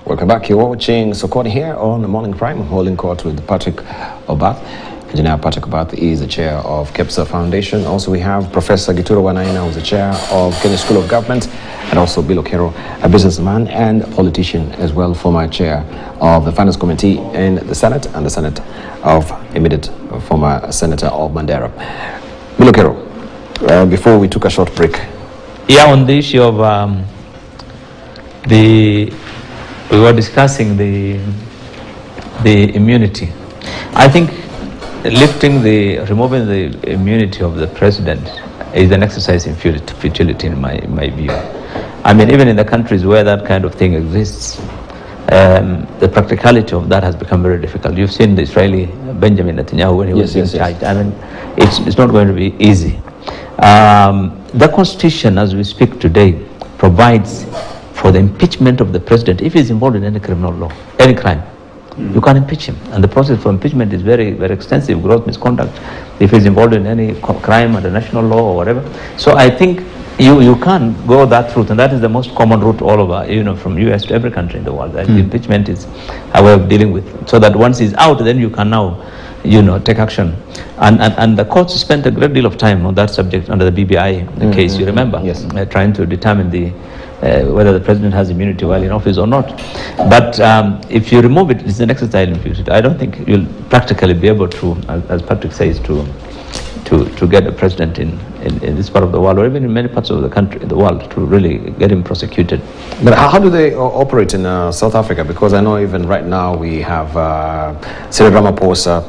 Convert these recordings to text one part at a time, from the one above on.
Welcome back. You're watching Sokoni here on the Morning Prime. I'm holding court with Patrick Obath. Engineer Patrick Obath is the chair of KEPSA Foundation. Also, we have Professor Gituro Wanaina, who's the chair of Kenya School of Government, and also Bill Okero, a businessman and politician as well, former chair of the Finance Committee in the Senate and the Senate of immediate former Senator of Mandera. Bill Okero, before we took a short break. Yeah, on the issue of we were discussing the immunity. I think removing the immunity of the president is an exercise in futility in my view. I mean, even in the countries where that kind of thing exists, the practicality of that has become very difficult. You've seen the Israeli Benjamin Netanyahu when he was in charge. I mean, it's not going to be easy. The Constitution, as we speak today, provides for the impeachment of the president if he's involved in any criminal law, any crime. You can't impeach him. And the process for impeachment is very, very extensive, gross misconduct, if he's involved in any crime under national law or whatever. So I think you can't go that route, and that is the most common route all over, from US to every country in the world. That impeachment is a way of dealing with, so that once he's out, then you can now, take action. And the courts spent a great deal of time on that subject under the BBI case, you remember, trying to determine whether the president has immunity while in office or not. But if you remove it, it's an exercise in futility. I don't think you'll practically be able to, as Patrick says, to get a president in this part of the world, or even in many parts of the world, to really get him prosecuted. But how do they operate in South Africa? Because I know even right now we have Cyril Ramaphosa.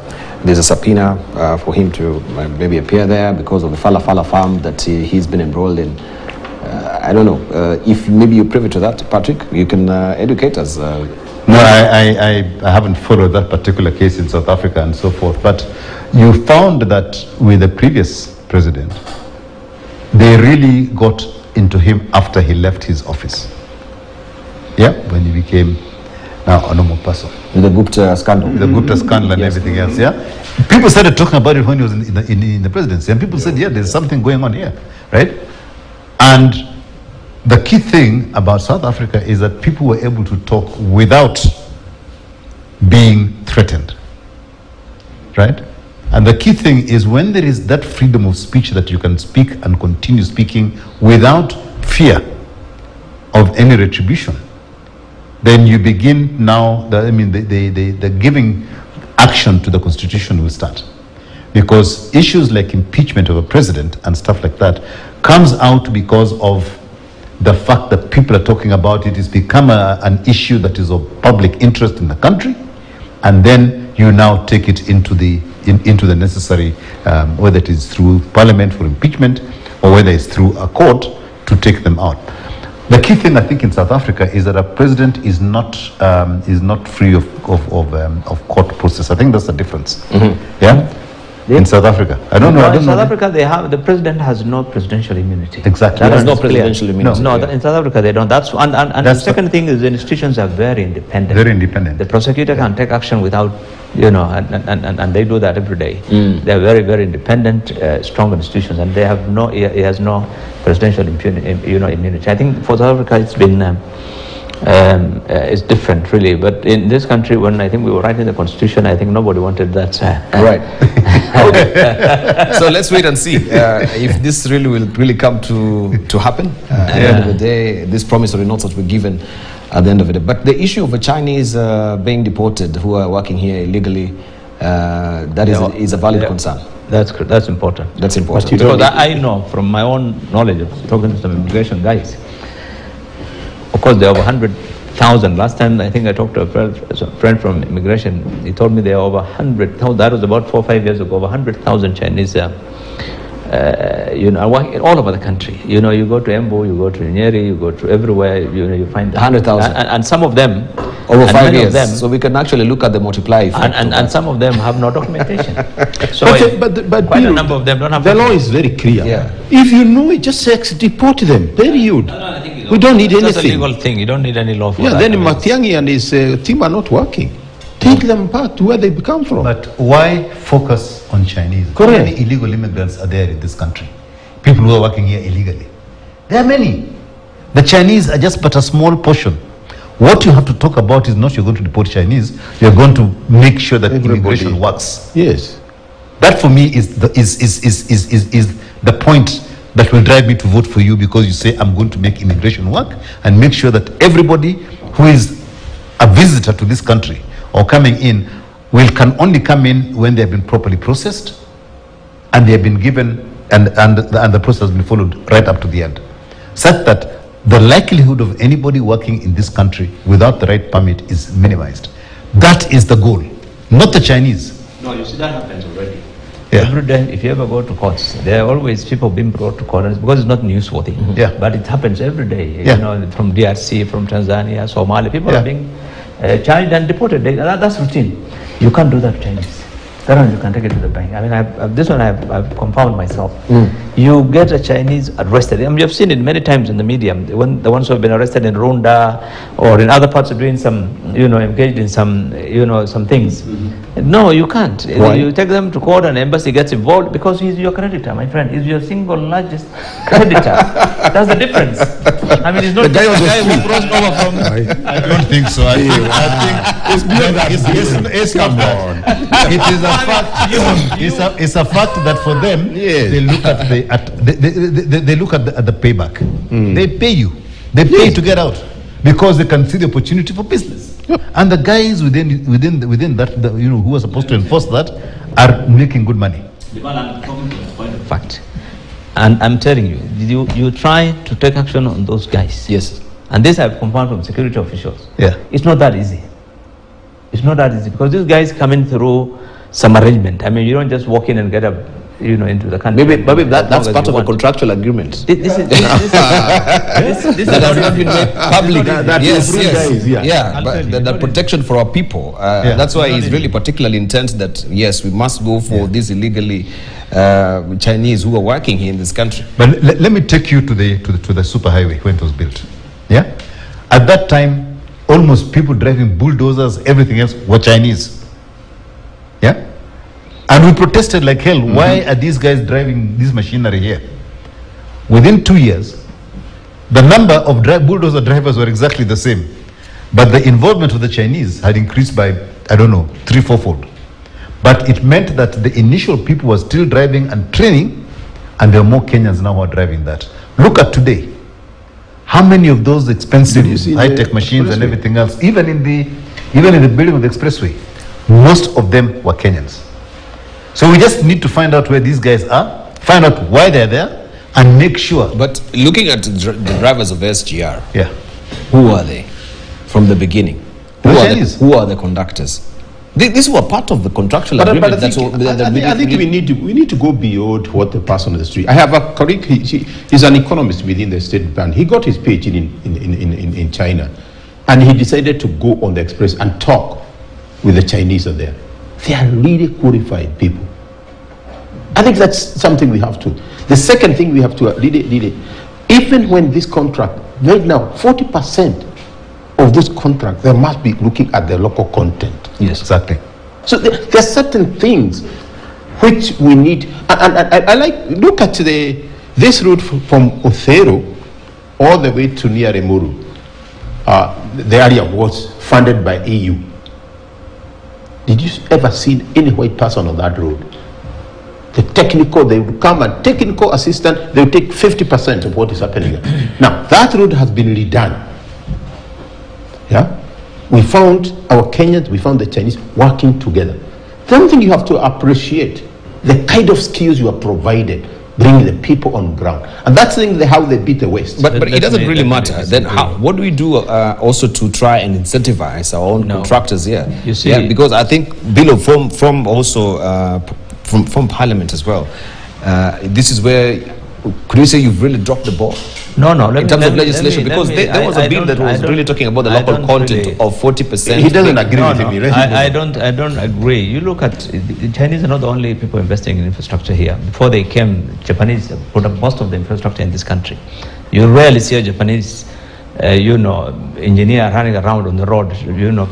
There's a subpoena for him to maybe appear there because of the Fala farm that he's been enrolled in. I don't know if maybe you're privy to that, Patrick. You can educate us. No, I haven't followed that particular case in South Africa and so forth. But you found that with the previous president, they really got into him after he left his office. Yeah, when he became now a normal person. With the Gupta scandal. With the Gupta scandal and everything else, yeah. People started talking about it when he was in the presidency. And people said, yeah, there's something going on here, right? And the key thing about South Africa is that people were able to talk without being threatened, right? And the key thing is when there is that freedom of speech that you can speak and continue speaking without fear of any retribution, then you begin now, the giving action to the Constitution will start. Because issues like impeachment of a president and stuff like that comes out because of the fact that people are talking about it. It's become an issue that is of public interest in the country, and then you now take it into the necessary, whether it is through parliament for impeachment or whether it's through a court to take them out. The key thing I think in South Africa is that a president is not free of court process. I think that's the difference. Yeah. In South Africa, I don't know. In South Africa, the president has no presidential immunity. Exactly, there is no presidential immunity. No, in South Africa they don't. That's the second thing is the institutions are very independent. Very independent. The prosecutor can take action without, and they do that every day. They are very, very independent, strong institutions, and they have no. He has no presidential immunity. I think for South Africa it's been. It's different, really. But in this country, when I think we were writing the Constitution, I think nobody wanted that. Right. Okay. So let's wait and see if this really will come to happen. At the end of the day, this promissory notes that were given at the end of the day. But the issue of the Chinese being deported who are working here illegally, that is a valid concern. That's important. That's important. Because I know from my own knowledge of talking to some immigration guys. Of course, there are over 100,000. Last time, I think I talked to a friend from immigration. He told me there are over 100,000. That was about 4 or 5 years ago. Over 100,000 Chinese, all over the country. You go to Embu, you go to Nyeri, you go to everywhere. You find 100,000, and some of them over 5 years. So we can actually look at the multiply. And some of them have no documentation. So but quite a number of them don't have. The law is very clear. Yeah. If you know it, just deport them. Period. I think we don't need anything. That's a legal thing. You don't need any law for that. Then Matiang'i and his team are not working. Take them back to where they come from. But why focus on Chinese? Correct. How many illegal immigrants are there in this country? People who are working here illegally. There are many. The Chinese are just but a small portion. What you have to talk about is not you're going to deport Chinese, you're going to make sure that immigration works. Yes. That for me is the point that will drive me to vote for you, because you say I'm going to make immigration work and make sure that everybody who is a visitor to this country or coming in can only come in when they have been properly processed and they have been given and the process has been followed right up to the end, such that the likelihood of anybody working in this country without the right permit is minimized. That is the goal, not the Chinese. No, you see, that happens already. Yeah. Every day, if you ever go to courts, there are always people being brought to court, because it's not newsworthy. Yeah. But it happens every day. Yeah. You know, from DRC, from Tanzania, Somalia, people Yeah. are being charged and deported. That's routine. You can't do that to Chinese. That one you can take it to the bank. I mean, this one I've compounded myself. You get a Chinese arrested. I mean, you've seen it many times in the media. When the ones who have been arrested in Rwanda or in other parts of doing some, engaged in some, some things. No, you can't. Why? You take them to court and the embassy gets involved because he's your creditor, my friend. He's your single largest creditor. That's the difference. I mean, it's not the guy who crossed over from. I don't think so. I think it's beyond that. It's come on. It is a fact. It's a fact that for them, they look at they look at the payback. They pay you. They pay to get out because they can see the opportunity for business. And the guys within that, who are supposed to enforce that, are making good money. I'm talking to the point of fact. And I'm telling you, you try to take action on those guys. Yes. And this I've confirmed from security officials. Yeah. It's not that easy. It's not that easy because these guys come in through some arrangement. I mean, you don't just walk in and get up, into the country. Maybe that's part of a contractual agreement. This that has not been made public. Yes. But the protection for our people. That's why he's really particularly intent that yes, we must go for these illegally Chinese who are working here in this country. But let me take you to the superhighway when it was built. Yeah, at that time, almost people driving bulldozers, everything else were Chinese. Yeah. And we protested like hell. Why are these guys driving this machinery here? Within 2 years, the number of bulldozer drivers were exactly the same. But the involvement of the Chinese had increased by, I don't know, 3-4-fold. But it meant that the initial people were still driving and training, and there are more Kenyans now who are driving that. Look at today. How many of those expensive high-tech machines and everything else, even in the building of the expressway, most of them were Kenyans. So we just need to find out where these guys are, find out why they're there, and make sure. But looking at the drivers of SGR, who are they from the beginning? Who are the conductors? These were part of the contractual agreement. I think we need to go beyond what the person on the street. I have a colleague. He's an economist within the State Bank. He got his PhD in China, and he decided to go on the express and talk with the Chinese are there. They are really qualified people. I think that's something we have to. The second thing we have to really, even when this contract, right now, 40% of this contract, they must be looking at the local content. Yes, exactly. So there are certain things which we need. And I look at this route from Othero all the way to near Emuru. The area was funded by EU. Did you ever see any white person on that road? The technical, they would come and technical assistant, they would take 50% of what is happening there. Now, that road has been redone. Yeah? We found our Kenyans, we found the Chinese working together. Something you have to appreciate, the kind of skills you are provided, bringing the people on ground. And that's how they beat the West. But it doesn't really matter. Then what do we do also to try and incentivize our own contractors here? You see, because I think, Bilo, from also from Parliament as well, this is where, could you say you've really dropped the ball? No. In terms of legislation, because there was a bill that was really talking about the local content of 40%. He doesn't agree with me, right? I don't agree. You look at the Chinese are not the only people investing in infrastructure here. Before they came, Japanese put up most of the infrastructure in this country. You rarely see a Japanese, engineer running around on the road,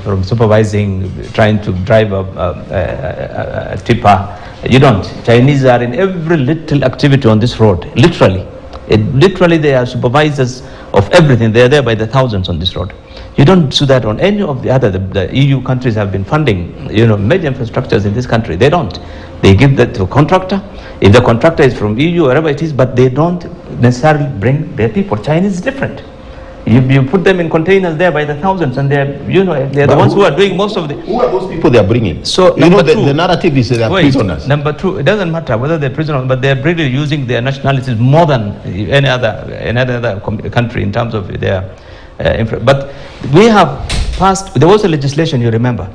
from supervising, trying to drive a tipper. You don't. Chinese are in every little activity on this road, literally. Literally, they are supervisors of everything. They are there by the thousands on this road. You don't do that on any of the other. The EU countries have been funding, major infrastructures in this country. They don't. They give that to a contractor. If the contractor is from EU, wherever it is, but they don't necessarily bring their people. Chinese is different. You put them in containers there by the thousands, and they're the ones who are doing most of the. Who are those people they are bringing? So the narrative is they are prisoners. Number two, it doesn't matter whether they're prisoners, but they're really using their nationalities more than any other country in terms of their But we have passed. There was a legislation, you remember,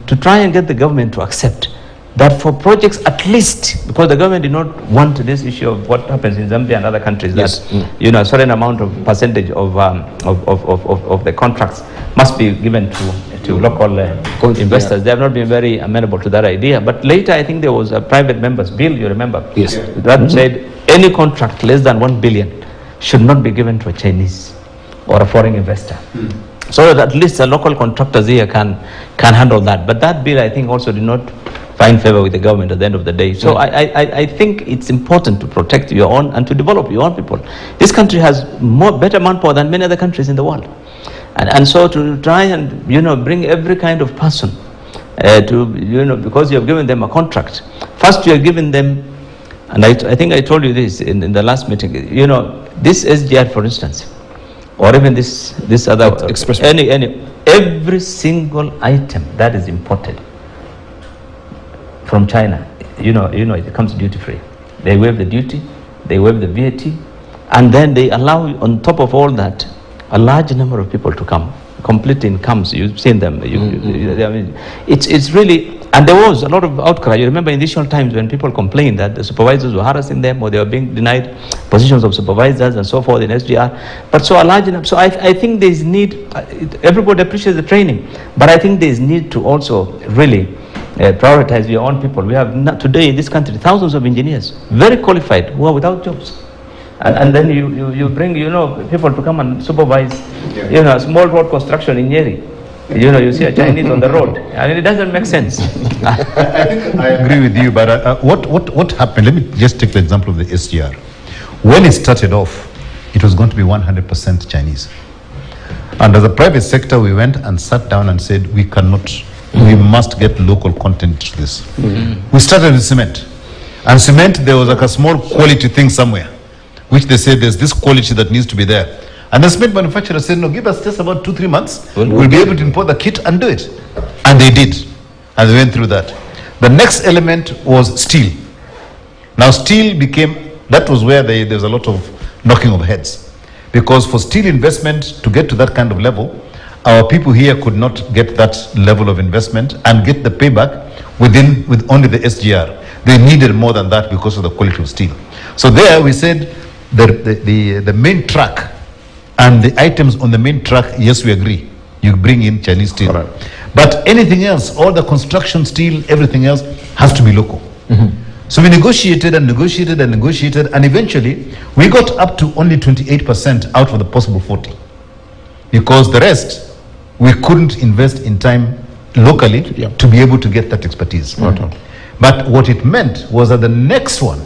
to try and get the government to accept that for projects at least, because the government did not want this issue of what happens in Zambia and other countries, that a certain amount of percentage of the contracts must be given to local investors. They have not been very amenable to that idea. But later, I think there was a private members bill, you remember, that said any contract less than 1 billion should not be given to a Chinese or a foreign investor. So that at least the local contractors here can handle that. But that bill, I think, also did not find favor with the government at the end of the day. So I think it's important to protect your own and to develop your own people. This country has better manpower than many other countries in the world. And so to try and, bring every kind of person because you have given them a contract. First you are giving them, and I think I told you this in the last meeting, this SGR, for instance, or even this other, every single item that is imported from China, it comes duty free. They waive the duty, they waive the VAT, and then they allow, on top of all that, a large number of people to come. Complete incomes, you've seen them. I mean, it's really, and there was a lot of outcry. You remember initial times when people complained that the supervisors were harassing them, or they were being denied positions of supervisors and so forth in SGR. But so a large enough, so I think there's need, everybody appreciates the training, but I think there's need to also really prioritize your own people. We have today in this country thousands of engineers, very qualified, who are without jobs. And then you bring, people to come and supervise, small road construction in Nyeri. You see a Chinese on the road. I mean, it doesn't make sense. I think I agree with you, but what happened? Let me just take the example of the SGR. When it started off, it was going to be 100% Chinese. And as a private sector, we went and sat down and said, we must get local content to this. We started with cement. And cement, there was like a small quality thing somewhere, which they said there's this quality that needs to be there. And the cement manufacturer said, no, give us just about 2-3 months. We'll be able to import the kit and do it. And they did. And they went through that. The next element was steel. Now steel became, that was where there was a lot of knocking of heads. Because for steel investment to get to that kind of level, our people here could not get that level of investment and get the payback with only the SGR. They needed more than that because of the quality of steel. So there we said the main track and the items on the main track, yes, we agree. You bring in Chinese steel. Right. But anything else, all the construction steel, everything else has to be local. So we negotiated and negotiated and negotiated, and eventually we got up to only 28% out of the possible 40%. Because the rest, we couldn't invest in time locally to be able to get that expertise. But what it meant was that the next one,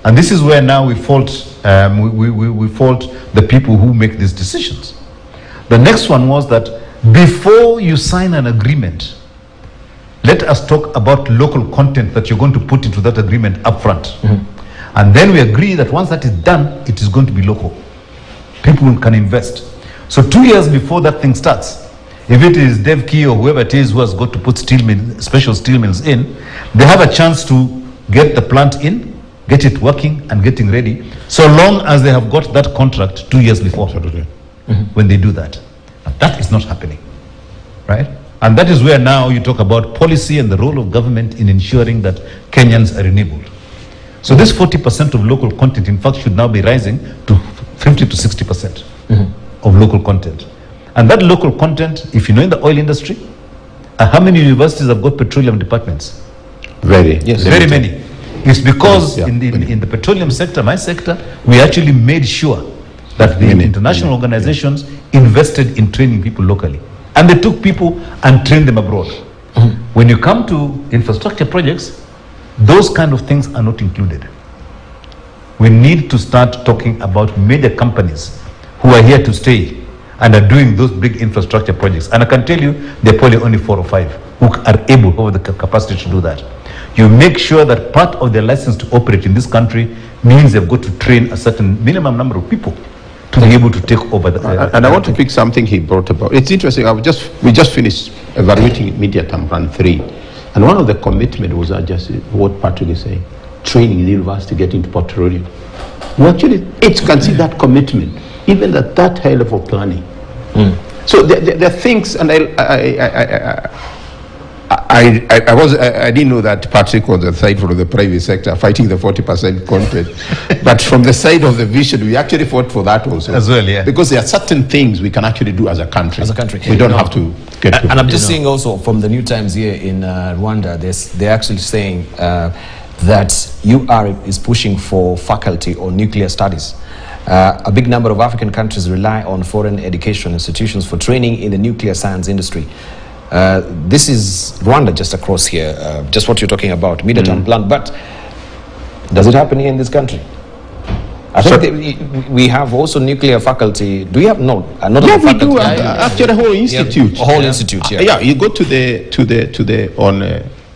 and this is where now we fault the people who make these decisions. The next one was that before you sign an agreement, let us talk about local content that you're going to put into that agreement up front. And then we agree that once that is done, it is going to be local. People can invest. So 2 years before that thing starts, if it is DevKey or whoever it is who has got to put special steel mills in, they have a chance to get the plant in, get it working and getting ready, so long as they have got that contract 2 years before. When they do that. And that is not happening, right? And that is where now you talk about policy and the role of government in ensuring that Kenyans are enabled. So this 40% of local content, in fact, should now be rising to 50 to 60% of local content. And that local content, if you know in the oil industry, how many universities have got petroleum departments? Very many. It's because in the petroleum sector, my sector, we actually made sure that the international organizations invested in training people locally. And they took people and trained them abroad. When you come to infrastructure projects, those kind of things are not included. We need to start talking about major companies who are here to stay and are doing those big infrastructure projects. And I can tell you, there are probably only 4 or 5 who are able, over the capacity to do that. You make sure that part of their license to operate in this country means they've got to train a certain minimum number of people to be able to take over the... and I want to pick something he brought about. It's interesting, we just finished evaluating Media Term Run 3, and one of the commitment was just what Patrick is saying, training in the university, getting into petroleum. We actually can see that commitment, even at that high level planning. So there are things, and I didn't know that Patrick was the side from the private sector fighting the 40% content, but from the side of the vision, we actually fought for that also as well, yeah. Because there are certain things we can actually do as a country. We don't have to get to. And I'm just seeing also from the New Times here in Rwanda, they're actually saying that UR is pushing for faculty on nuclear studies. A big number of African countries rely on foreign education institutions for training in the nuclear science industry. This is Rwanda just across here, just what you're talking about, Media-term plan. But does it happen here in this country? I think we have also nuclear faculty. Do we have not yeah, we do. Actually, a whole institute. A whole institute. Yeah. Yeah, you go to the on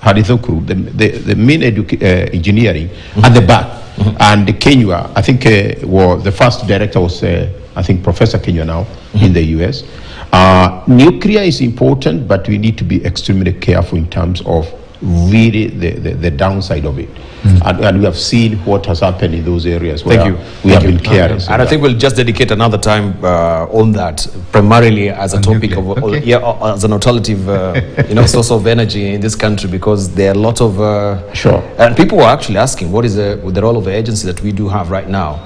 Haridhoku, the main engineering at the back, and Kenya. I think the first director was I think Professor Kenya now in the US. Nuclear is important, but we need to be extremely careful in terms of really the downside of it. And we have seen what has happened in those areers where we have been careless. And I think we'll just dedicate another time on that, primarily as a topic of as an alternative source of energy in this country, because there are a lot of and people were actually asking what is the role of the agency that we do have right now.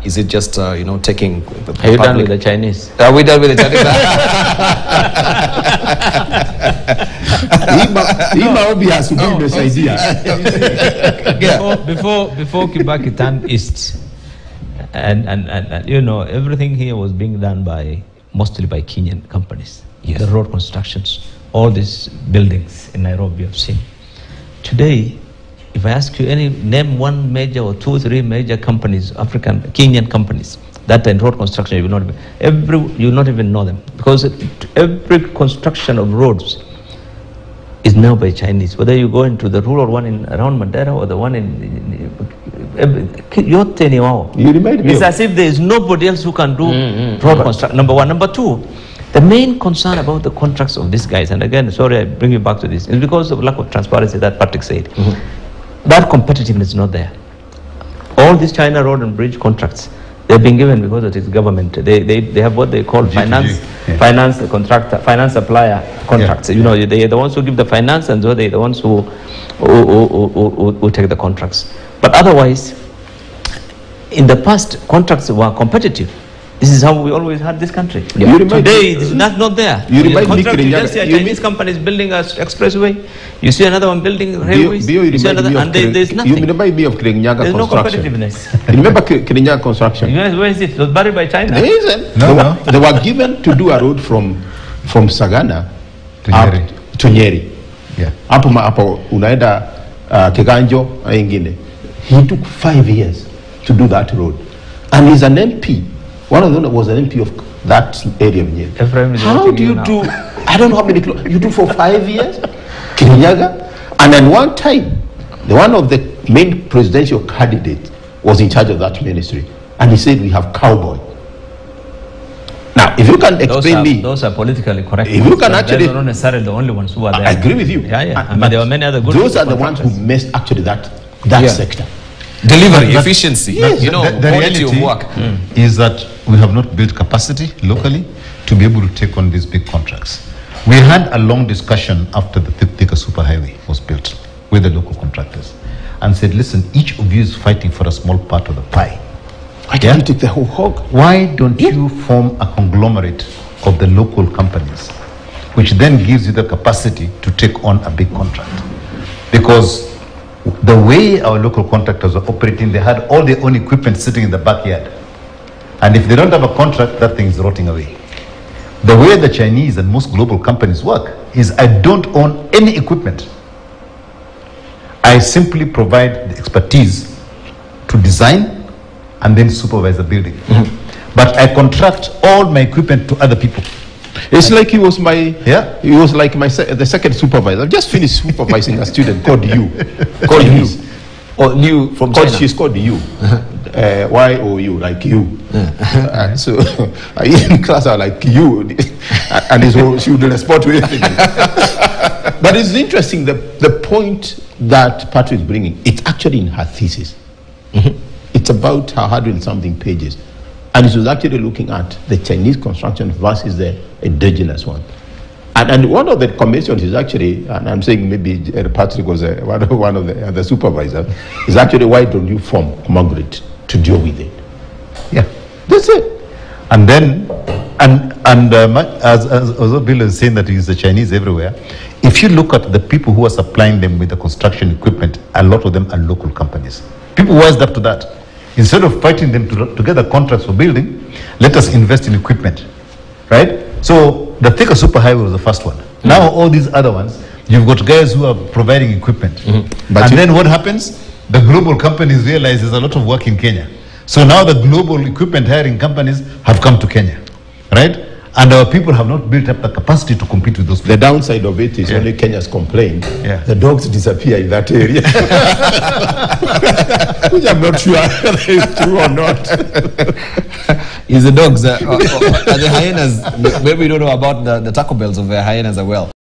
Is it just taking? Are you done with the Chinese? Are we done with the Chinese? Imaobi has to give this idea. Before Kibaki turned east, and everything here was being done mostly by Kenyan companies. Yes. The road constructions, all these buildings in Nairobi I've seen. Today, if I ask you name one major or 2 or 3 major companies, Kenyan companies, that in road construction, you will not even know them, because every construction of roads is now by Chinese. Whether you go into the rural one around Mandera or the one in you remind me. It's as if there is nobody else who can do road construction. Number one. Number two, the main concern about the contracts of these guys, and again, sorry I bring you back to this, is because of lack of transparency that Patrick said. That competitiveness is not there. All these China road and bridge contracts, they've been given because it is government. They have what they call finance contractor, finance supplier contracts. Yeah. They're the ones who give the finance, and so they're the ones who take the contracts. But otherwise, in the past, contracts were competitive. This is how we always had this country. Yeah. Today, it's not there. You remind me, you just see a Chinese company is building an expressway. You see another one building railways. There's nothing. You remind me of Kirinyaga There's construction. No competitiveness. You remember Kirinyaga construction? Yes, where is it? It was buried by China. There isn't. No. They were given to do a road from Sagana to Nyeri. Yeah. Hapo unaenda Kiganjo na ingine. He took 5 years to do that road, and he's an MP. One of them was an MP of that area of Nyeri. How do you do? I don't know how many you do for 5 years. Kirinyaga, and then one time, one of the main presidential candidates was in charge of that ministry, and he said, "We have cowboy." Now, if you can explain those are politically correct. If you can actually, they're not necessarily the only ones who are there. I agree with you. Yeah. I mean, there were many other good. Those are the ones who messed actually that sector. Delivery, efficiency, yes, the quality of work. Is that we have not built capacity locally to be able to take on these big contracts. We had a long discussion after the Thika Superhighway was built with the local contractors and said, listen, each of you is fighting for a small part of the pie. Why can't you take the whole hog? Why don't you form a conglomerate of the local companies, which then gives you the capacity to take on a big contract? Because the way our local contractors are operating, they had all their own equipment sitting in the backyard. And if they don't have a contract, that thing is rotting away. The way the Chinese and most global companies work is I don't own any equipment. I simply provide the expertise to design and then supervise the building. but I contract all my equipment to other people. It's like he was my, Yeah. he was like the second supervisor. I've just finished supervising a student called you. Called you. Or new from Called, China. she's called you. Y-O-U, like you. So in class I was like you. And so she would respond to anything. But it's interesting, the point that Patrick is bringing, it's actually in her thesis. It's about her 100-something pages. And she was actually looking at the Chinese construction versus the indigenous one. And one of the commissions is actually, and I'm saying maybe Patrick was one of the supervisors, is actually, why don't you form Margaret to deal with it? Yeah. That's it. And then, as Bill is saying that he's the Chinese everywhere, if you look at the people who are supplying them with the construction equipment, a lot of them are local companies. People wised up to that. Instead of fighting them to get the contracts for building, let us invest in equipment, right? So the Thika Superhighway was the first one. Now all these other ones, you've got guys who are providing equipment. But then what happens? The global companies realize there's a lot of work in Kenya. So now the global equipment hiring companies have come to Kenya, right? And our people have not built up the capacity to compete with those people. The downside of it is only Kenya's complained. Yeah. The dogs disappear in that area. Which I'm not sure whether it's true or not. Is the dogs, are the hyenas, maybe we don't know about the Taco Bells of the hyenas as well.